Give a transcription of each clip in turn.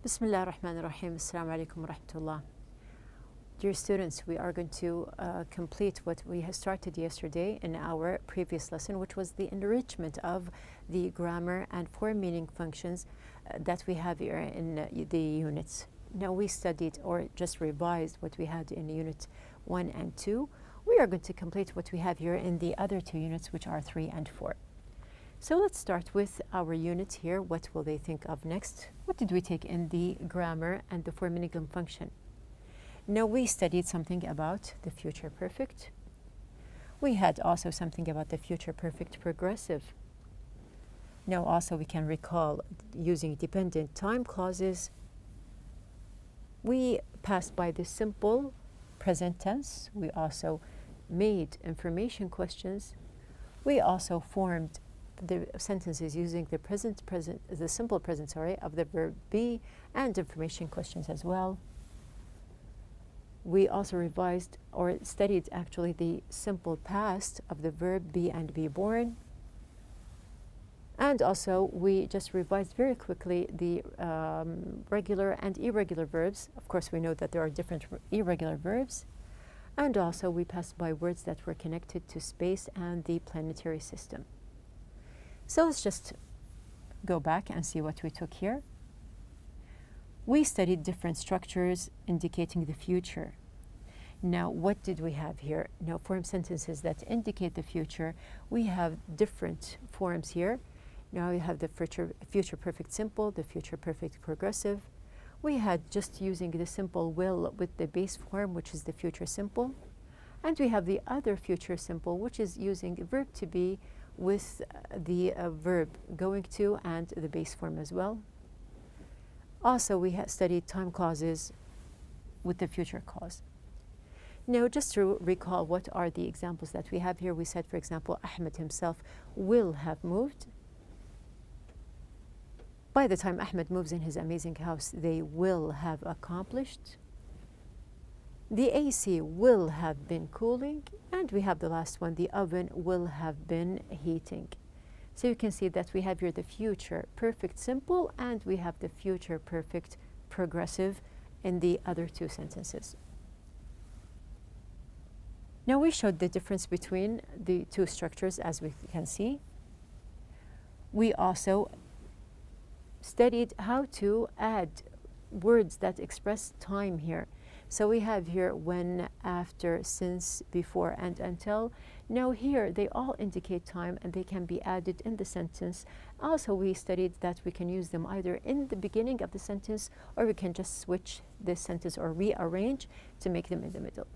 Bismillah ar-Rahman ar-Rahim. Assalamu alaikum wa rahmatullah. Dear students, we are going to complete what we had started yesterday in our previous lesson, which was the enrichment of the grammar and form meaning functions that we have here in the units. Now we studied or just revised what we had in unit 1 and 2. We are going to complete what we have here in the other two units, which are 3 and 4. So let's start with our units here. What will they think of next? What did we take in the grammar and the form meaning function? Now we studied something about the future perfect. We had also something about the future perfect progressive. Now also we can recall using dependent time clauses. We passed by the simple present tense. We also made information questions. We also formed the sentences using the simple present of the verb be and information questions as well. We also revised or studied actually the simple past of the verb be and be born. And also we just revised very quickly the regular and irregular verbs. Of course, we know that there are different irregular verbs. And also we passed by words that were connected to space and the planetary system. So let's just go back and see what we took here. We studied different structures indicating the future. Now, what did we have here? Now, form sentences that indicate the future. We have different forms here. Now we have the future perfect simple, the future perfect progressive. We had just using the simple will with the base form, which is the future simple. And we have the other future simple, which is using verb to be with the verb going to and the base form as well. Also, we have studied time clauses with the future clause. Now, just to recall what are the examples that we have here, we said, for example, Ahmed himself will have moved. By the time Ahmed moves in his amazing house, they will have accomplished. The AC will have been cooling, and we have the last one, the oven will have been heating. So you can see that we have here the future perfect simple, and we have the future perfect progressive in the other two sentences. Now we showed the difference between the two structures, as we can see. We also studied how to add words that express time here. So we have here when, after, since, before, and until. Now here they all indicate time and they can be added in the sentence. Also we studied that we can use them either in the beginning of the sentence, or we can just switch this sentence or rearrange to make them in the middle.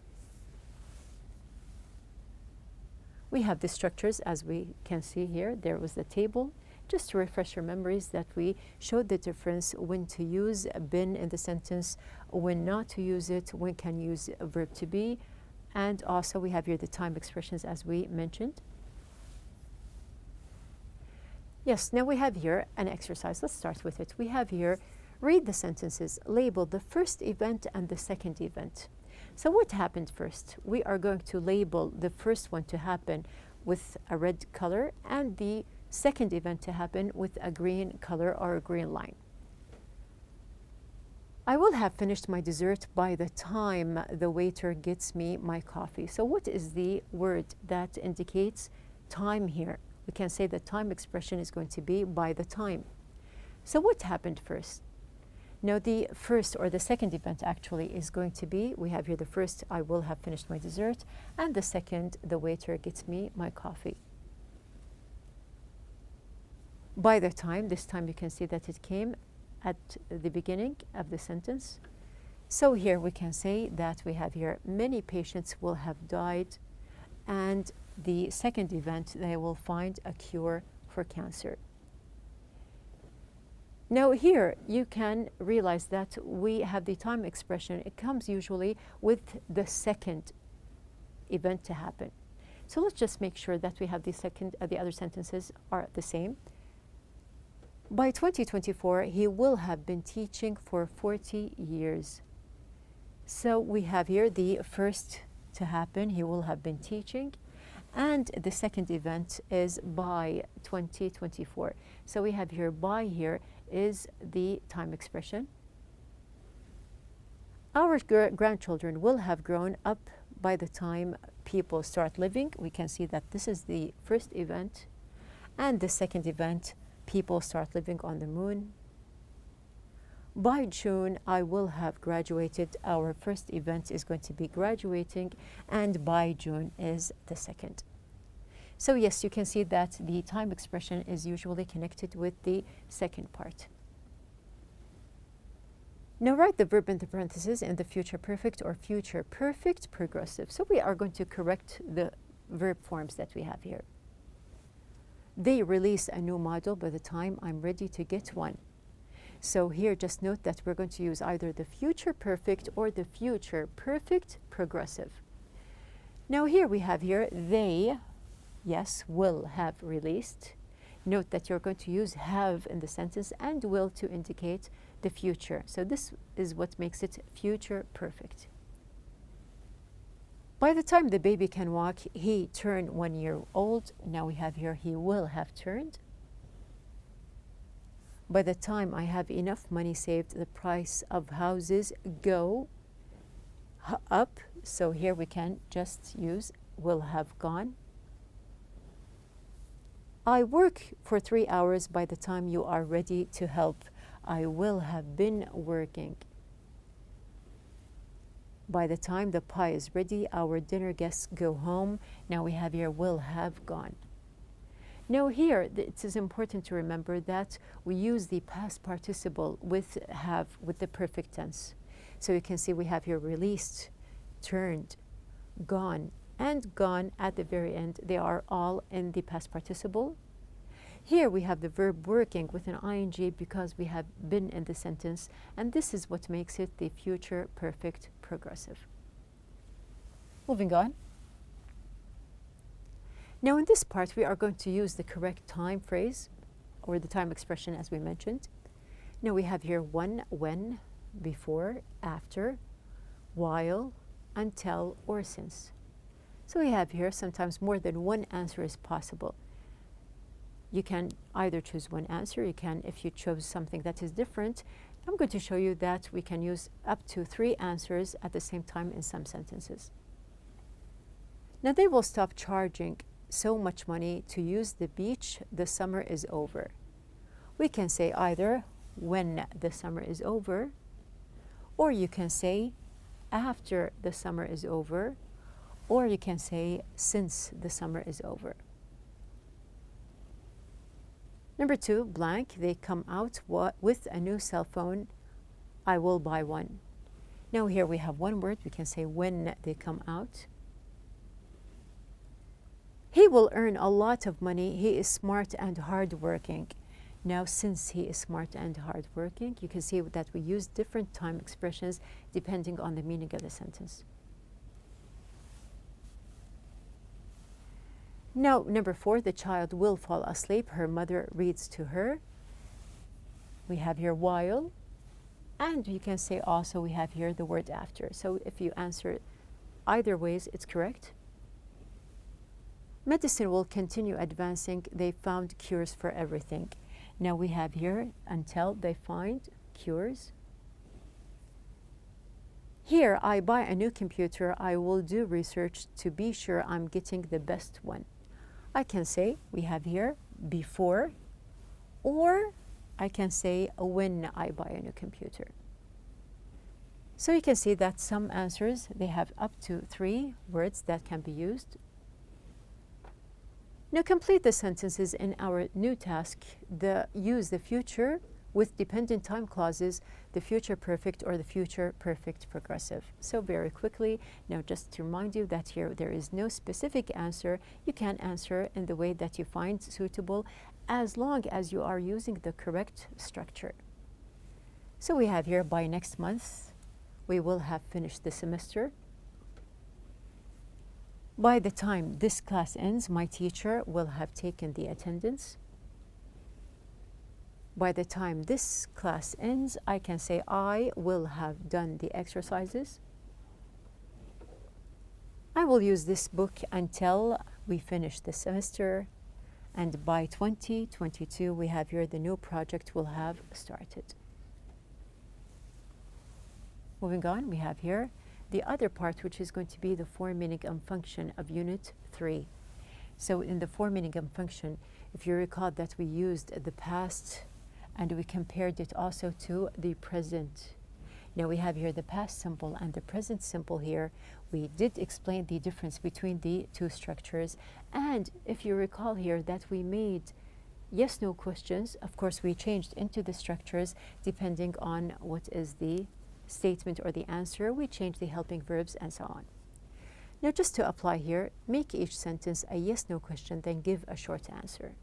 We have the structures as we can see here. There was the table. Just to refresh your memories that we showed the difference when to use been in the sentence, when not to use it, when can use a verb to be, and also we have here the time expressions as we mentioned. Yes, now we have here an exercise. Let's start with it. We have here, read the sentences, label the first event and the second event. So what happened first? We are going to label the first one to happen with a red color and the second event to happen with a green color or a green line. I will have finished my dessert by the time the waiter gets me my coffee. So what is the word that indicates time here? We can say the time expression is going to be by the time. So what happened first? Now the first or the second event actually is going to be, we have here the first, I will have finished my dessert, and the second, the waiter gets me my coffee. By the time, this time you can see that it came at the beginning of the sentence. So here we can say that we have here many patients will have died, and the second event, they will find a cure for cancer. Now here you can realize that we have the time expression. It comes usually with the second event to happen. So let's just make sure that we have the other sentences are the same. By 2024, he will have been teaching for 40 years. So we have here the first to happen, he will have been teaching. And the second event is by 2024. So we have here by here is the time expression. Our grandchildren will have grown up by the time people start living. We can see that this is the first event. And the second event, people start living on the moon. By June, I will have graduated. Our first event is going to be graduating, and by June is the second. So yes, you can see that the time expression is usually connected with the second part. Now write the verb in the parentheses in the future perfect or future perfect progressive. So we are going to correct the verb forms that we have here. They release a new model by the time I'm ready to get one. So here just note that we're going to use either the future perfect or the future perfect progressive. Now here we have here they, yes, will have released. Note that you're going to use have in the sentence and will to indicate the future. So this is what makes it future perfect. By the time the baby can walk, he turned 1 year old. Now we have here he will have turned. By the time I have enough money saved, the price of houses go up. So here we can just use will have gone. I work for 3 hours. By the time you are ready to help, I will have been working. By the time the pie is ready, our dinner guests go home. Now we have here will have gone. Now here, it is important to remember that we use the past participle with have with the perfect tense. So you can see we have here released, turned, gone, and gone at the very end. They are all in the past participle. Here we have the verb working with an ing because we have been in the sentence, and this is what makes it the future perfect progressive. Moving on. Now in this part we are going to use the correct time phrase or the time expression as we mentioned. Now we have here when, before, after, while, until, or since. So we have here sometimes more than one answer is possible. You can either choose one answer, you can, if you chose something that is different, I'm going to show you that we can use up to 3 answers at the same time in some sentences. Now they will stop charging so much money to use the beach, the summer is over. We can say either when the summer is over, or you can say after the summer is over, or you can say since the summer is over. Number 2, blank, they come out with a new cell phone, I will buy one. Now here we have one word, we can say when they come out. He will earn a lot of money, he is smart and hardworking. Now since he is smart and hardworking, you can see that we use different time expressions depending on the meaning of the sentence. Now, number 4, the child will fall asleep. Her mother reads to her. We have here while. And you can say also we have here the word after. So if you answer either ways, it's correct. Medicine will continue advancing. They found cures for everything. Now we have here until they find cures. Here, I buy a new computer. I will do research to be sure I'm getting the best one. I can say we have here before, or I can say when I buy a new computer. So you can see that some answers, they have up to 3 words that can be used. Now complete the sentences in our new task. Use the future with dependent time clauses, the future perfect or the future perfect progressive. So very quickly, now just to remind you that here there is no specific answer. You can answer in the way that you find suitable as long as you are using the correct structure. So we have here by next month, we will have finished the semester. By the time this class ends, my teacher will have taken the attendance. By the time this class ends, I can say I will have done the exercises. I will use this book until we finish the semester. And by 2022, we have here the new project will have started. moving on, we have here the other part, which is going to be the form, meaning, and function of Unit 3. So in the form, meaning, and function, if you recall that we used the past and we compared it also to the present. Now we have here the past simple and the present simple here. We did explain the difference between the two structures. And if you recall here that we made yes-no questions, of course we changed into the structures depending on what is the statement or the answer. We changed the helping verbs and so on. Now just to apply here, make each sentence a yes-no question, then give a short answer.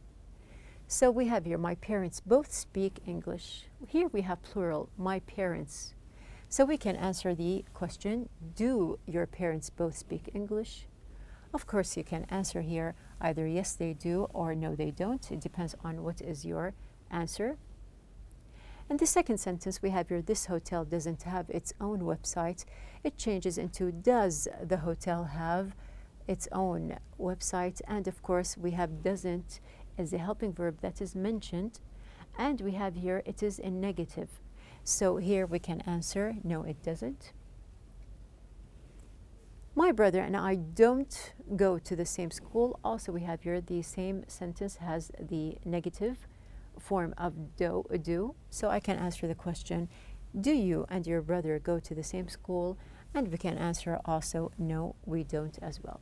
So we have here, my parents both speak English. Here we have plural, my parents. So we can answer the question, do your parents both speak English? Of course, you can answer here either yes, they do, or no, they don't. It depends on what is your answer. And the second sentence we have here, this hotel doesn't have its own website. It changes into, does the hotel have its own website? And of course, we have doesn't as a helping verb that is mentioned. And we have here, it is in negative. So here we can answer, no, it doesn't. My brother and I don't go to the same school. Also, we have here the same sentence has the negative form of do. So I can answer the question, do you and your brother go to the same school? And we can answer also, no, we don't as well.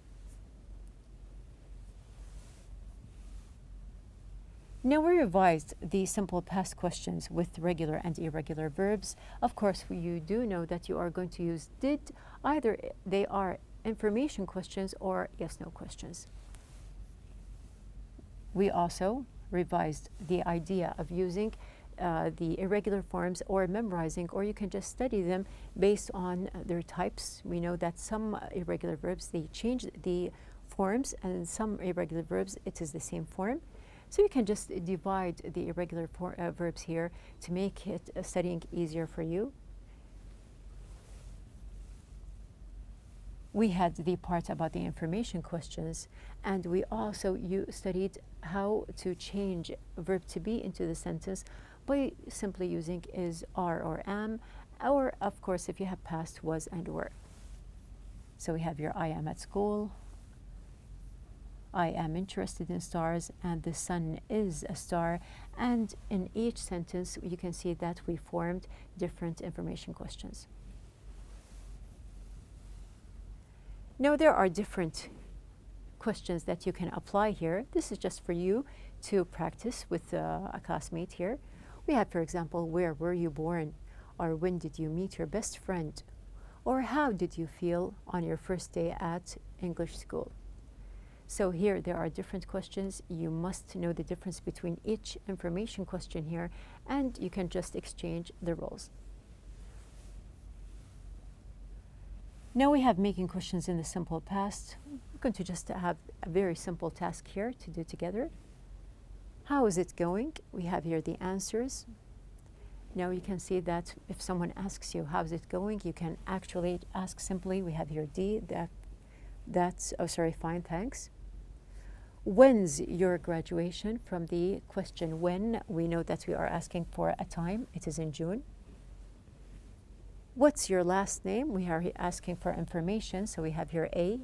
Now we revised the simple past questions with regular and irregular verbs. Of course, you do know that you are going to use did, either they are information questions or yes-no questions. We also revised the idea of using the irregular forms or memorizing, or you can just study them based on their types. We know that some irregular verbs, they change the forms, and some irregular verbs, it is the same form. So you can just divide the irregular verbs here to make it studying easier for you. We had the part about the information questions, and we also studied how to change verb to be into the sentence by simply using is, are, or am, or of course if you have past, was, and were. So we have your I am at school, I am interested in stars, and the sun is a star. And in each sentence, you can see that we formed different information questions. Now, there are different questions that you can apply here. This is just for you to practice with a classmate here. We have, for example, where were you born? Or when did you meet your best friend? Or how did you feel on your first day at English school? So here there are different questions. You must know the difference between each information question here, and you can just exchange the roles. Now we have making questions in the simple past. We're going to just have a very simple task here to do together. How is it going? We have here the answers. Now you can see that if someone asks you how's it going, you can actually ask simply, we have here D, fine, thanks. When's your graduation? From the question when, we know that we are asking for a time. It is in June. What's your last name? We are asking for information, so we have here A.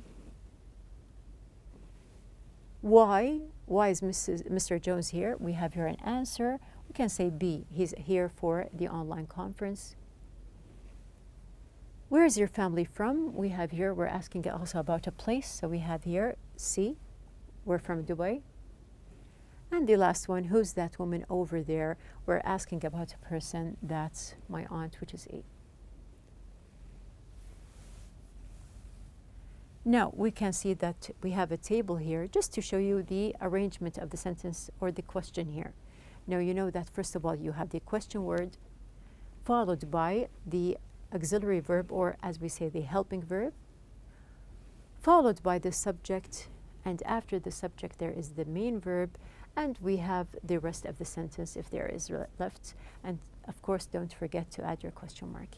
Why? Why is Mr. Jones here? We have here an answer. We can say B. He's here for the online conference. Where is your family from? We have here, we're asking also about a place, so we have here C. We're from Dubai. And the last one, who's that woman over there? We're asking about a person. That's my aunt, which is A. Now we can see that we have a table here just to show you the arrangement of the sentence or the question here. Now you know that first of all you have the question word followed by the auxiliary verb, or as we say the helping verb, followed by the subject, and after the subject there is the main verb, and we have the rest of the sentence if there is left. And of course don't forget to add your question mark.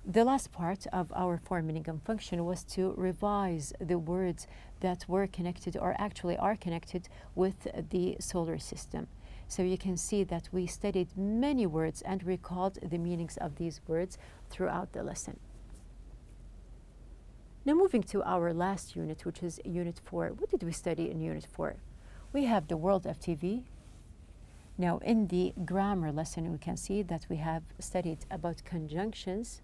The last part of our form, meaning, and function was to revise the words that were connected or actually are connected with the solar system. So you can see that we studied many words and recalled the meanings of these words throughout the lesson. Now moving to our last unit, which is Unit 4. What did we study in Unit 4? We have the world of TV. Now in the grammar lesson, we can see that we have studied about conjunctions.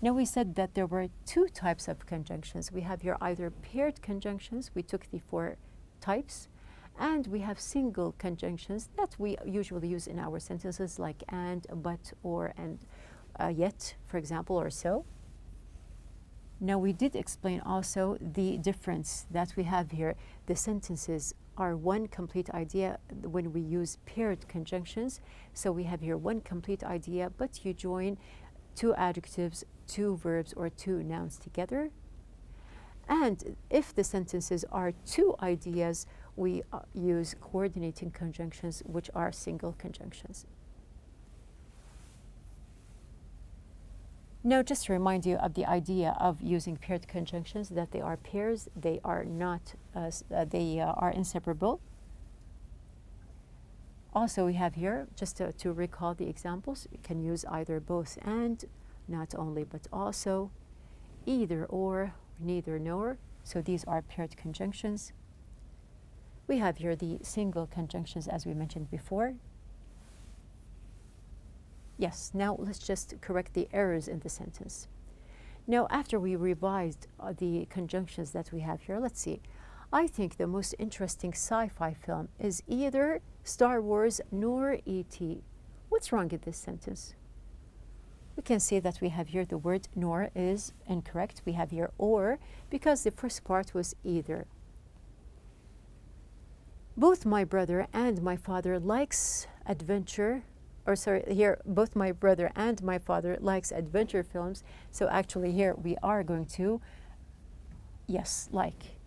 Now we said that there were two types of conjunctions. We have here either paired conjunctions, we took the 4 types, and we have single conjunctions that we usually use in our sentences like and, but, or, and, yet, for example, or so. Now we did explain also the difference that we have here. The sentences are one complete idea when we use paired conjunctions. So we have here one complete idea, but you join 2 adjectives, 2 verbs, or 2 nouns together. And if the sentences are 2 ideas, we use coordinating conjunctions, which are single conjunctions. Now, just to remind you of the idea of using paired conjunctions, that they are pairs, they are not, they are inseparable. Also, we have here, just to recall the examples, you can use either both and, not only but also, either or, neither nor. So these are paired conjunctions. We have here the single conjunctions as we mentioned before. Yes, now let's just correct the errors in the sentence. Now, after we revised the conjunctions that we have here, let's see. I think the most interesting sci-fi film is either Star Wars nor E.T. What's wrong in this sentence? We can say that we have here the word nor is incorrect. We have here or because the first part was either. Both my brother and my father likes adventure, or sorry, here both my brother and my father likes adventure films. So actually here we are going to, yes, like.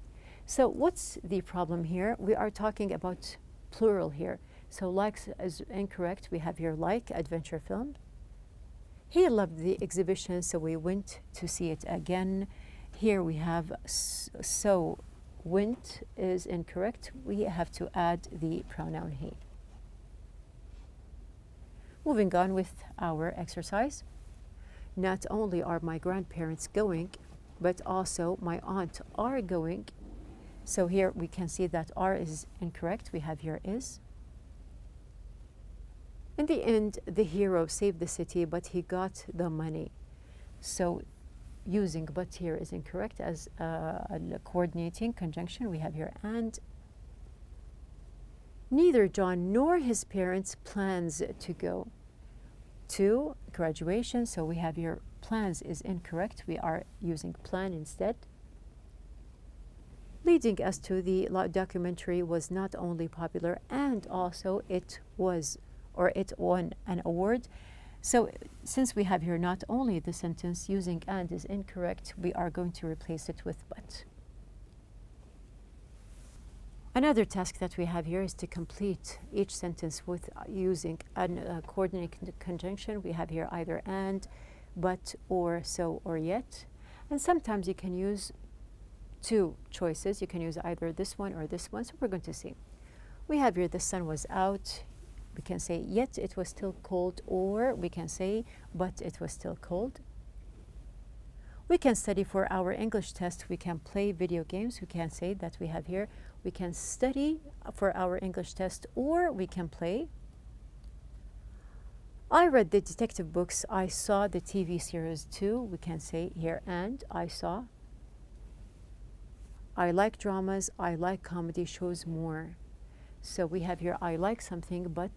So what's the problem here? We are talking about plural here. So likes is incorrect. We have here like adventure film. He loved the exhibition, so we went to see it again. Here we have so went is incorrect. We have to add the pronoun he. Moving on with our exercise. Not only are my grandparents going, but also my aunt are going. So here we can see that are is incorrect. We have here is. In the end, the hero saved the city, but he got the money. So using but here is incorrect as a coordinating conjunction. We have here and. Neither John nor his parents plans to go to graduation. So we have here plans is incorrect. We are using plan instead. Leading us to the documentary was not only popular and also it was, or it won an award. So since we have here not only the sentence, using and is incorrect, we are going to replace it with but. Another task that we have here is to complete each sentence with using a coordinating conjunction. We have here either and, but, or, so, or yet. And sometimes you can use 2 choices. You can use either this one or this one. So we're going to see. We have here the sun was out. We can say yet it was still cold, or we can say but it was still cold. We can study for our English test. We can play video games. We can say that we have here. We can study for our English test, or we can play. I read the detective books. I saw the TV series too. We can say here and I saw. I like dramas. I like comedy shows more. So we have here I like something, but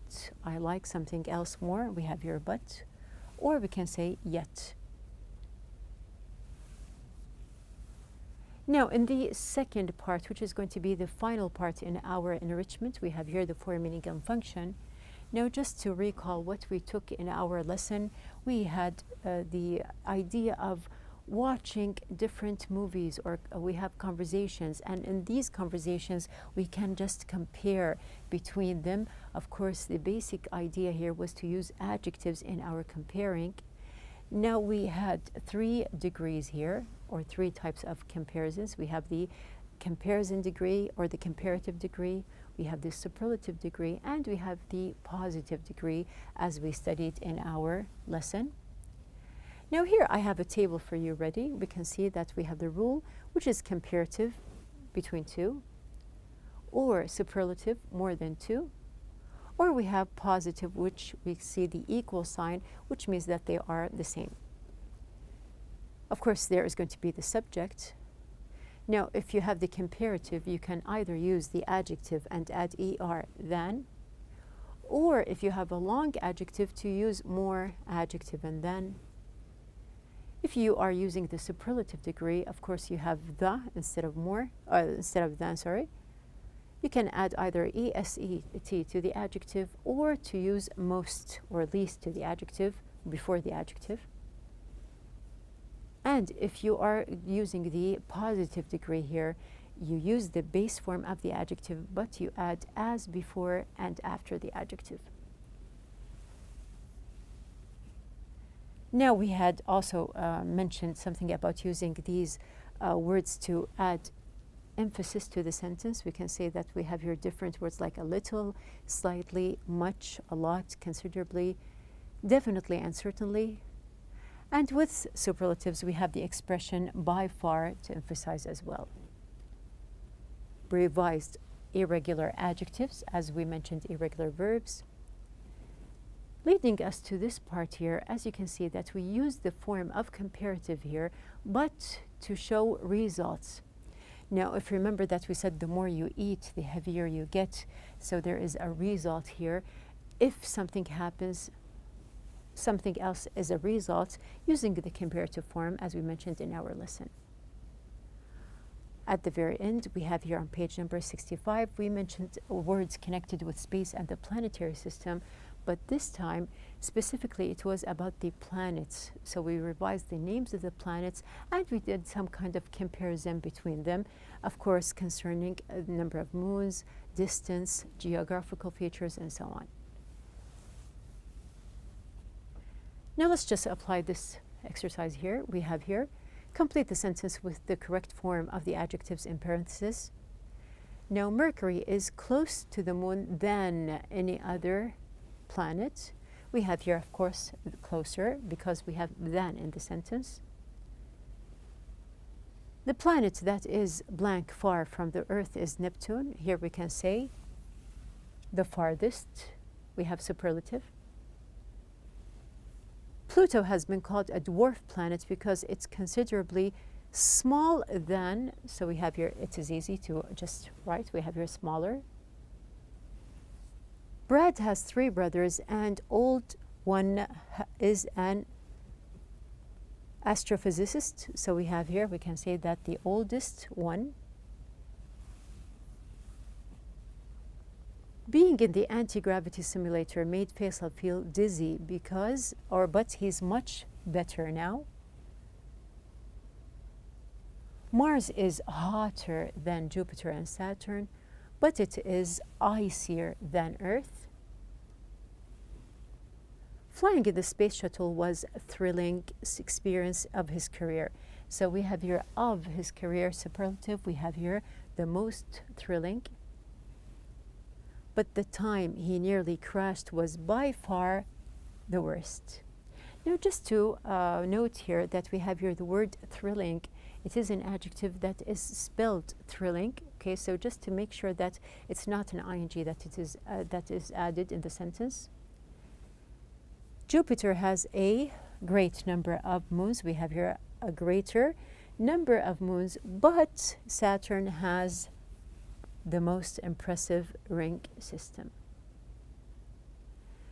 I like something else more. We have here but, or we can say yet. Now, in the second part, which is going to be the final part in our enrichment, we have here the form, meaning, and function. Now, just to recall what we took in our lesson, we had the idea of watching different movies, or we have conversations, and in these conversations we can just compare between them. Of course, the basic idea here was to use adjectives in our comparing. Now we had 3 degrees here, or 3 types of comparisons. We have the comparison degree or the comparative degree. we have the superlative degree and we have the positive degree as we studied in our lesson. Now here I have a table for you ready. We can see that we have the rule, which is comparative, between two, or superlative, more than two, or we have positive, which we see the equal sign, which means that they are the same. Of course, there is going to be the subject. Now, if you have the comparative, you can either use the adjective and add er, than, or if you have a long adjective, to use more, adjective, and then. If you are using the superlative degree, of course, you have the instead of more, instead of than, sorry. You can add either est to the adjective, or to use most or least to the adjective before the adjective. And if you are using the positive degree here, you use the base form of the adjective, but you add as before and after the adjective. Now we had also mentioned something about using these words to add emphasis to the sentence. We can say that we have here different words like a little, slightly, much, a lot, considerably, definitely, and certainly. And with superlatives, we have the expression by far to emphasize as well. Revised irregular adjectives, as we mentioned, irregular verbs. Leading us to this part here, as you can see that we use the form of comparative here, but to show results. Now, if you remember that we said the more you eat, the heavier you get. So there is a result here. If something happens, something else is a result, using the comparative form as we mentioned in our lesson. At the very end, we have here on page number 65, we mentioned words connected with space and the planetary system, but this time specifically it was about the planets. So we revised the names of the planets and we did some kind of comparison between them, of course concerning the number of moons, distance, geographical features, and so on. Now let's just apply this exercise here. We have here, complete the sentence with the correct form of the adjectives in parentheses. Now Mercury is close to the moon than any other planet. We have here, of course, closer because we have than in the sentence. The planet that is blank far from the Earth is Neptune. Here we can say the farthest. We have superlative. Pluto has been called a dwarf planet because it's considerably small than, so we have here, it is easy to just write, we have here smaller. Brad has 3 brothers and old one is an astrophysicist. So we have here, we can say that the oldest one. Being in the anti-gravity simulator made Faisal feel dizzy because, but he's much better now. Mars is hotter than Jupiter and Saturn, but it is icier than Earth. Flying in the space shuttle was a thrilling experience of his career. So we have here of his career superlative, we have here the most thrilling. But the time he nearly crashed was by far the worst. Now just to note here that we have here the word thrilling. It is an adjective that is spelled thrilling. Okay, so just to make sure that it's not an ing that is added in the sentence. Jupiter has a great number of moons. We have here a greater number of moons, but Saturn has the most impressive ring system.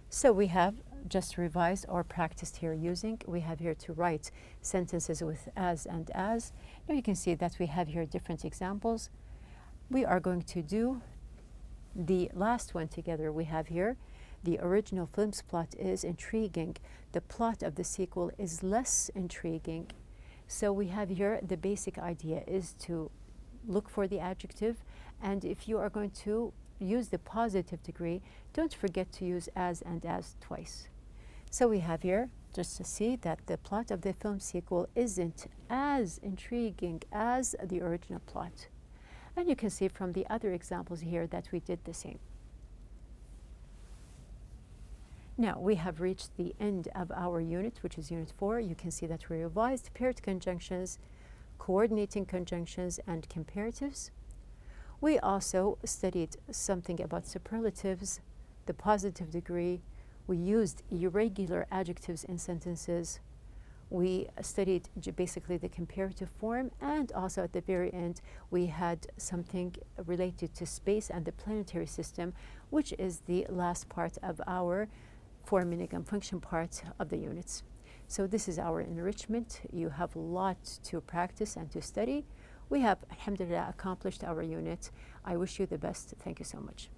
So we have just revised or practiced here using. We have here to write sentences with as and as. Now you can see that we have here different examples. We are going to do the last one together. We have here the original film's plot is intriguing. The plot of the sequel is less intriguing. So we have here the basic idea is to look for the adjective, and if you are going to use the positive degree, don't forget to use as and as twice. So we have here just to see that the plot of the film sequel isn't as intriguing as the original plot. And you can see from the other examples here that we did the same. Now we have reached the end of our unit, which is Unit 4. You can see that we revised paired conjunctions, coordinating conjunctions, and comparatives. We also studied something about superlatives, the positive degree. We used irregular adjectives in sentences. We studied basically the comparative form, and also at the very end we had something related to space and the planetary system, which is the last part of our forming and function part of the units. So this is our enrichment. You have a lot to practice and to study. We have, alhamdulillah, accomplished our unit. I wish you the best. Thank you so much.